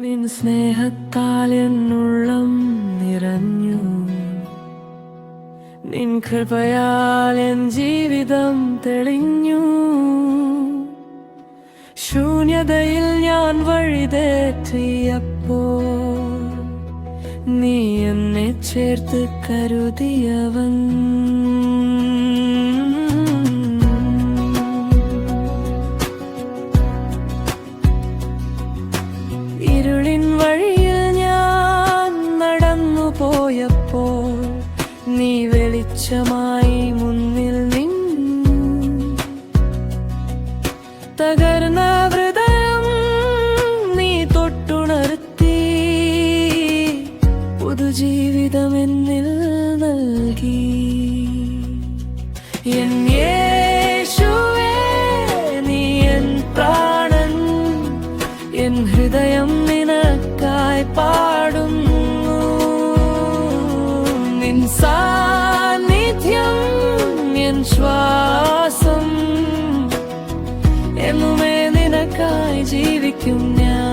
നിൻ സ്നേഹത്താൽ എന്നുള്ളം നിറഞ്ഞു, നിൻ കൃപയാൽ എൻ ജീവിതം തെളിഞ്ഞു. ശൂന്യതയിൽ ഞാൻ വഴിതെറ്റിയപ്പോൾ നീ എന്നെ ചേർത്ത് കരുതിയവൻ. ഇരുളിൻ വഴിയിൽ ഞാൻ നടന്നു പോയപ്പോൾ നീ വെളിച്ചമായി മുന്നിൽ നിന്നു. തകർന്ന ഹൃദയം നീ തൊട്ടുണർത്തി, പുതുജീവിതം എന്നിൽ നൽകി. എൻ യേശുവേ, നീ എൻ പ്രാണൻ, എൻ ഹൃദയം നിനക്കായി പാടുന്നു. നിൻ സാന്നിധ്യം എൻ ശ്വാസം, എന്നുമേ നിനക്കായി ജീവിക്കും ഞാൻ.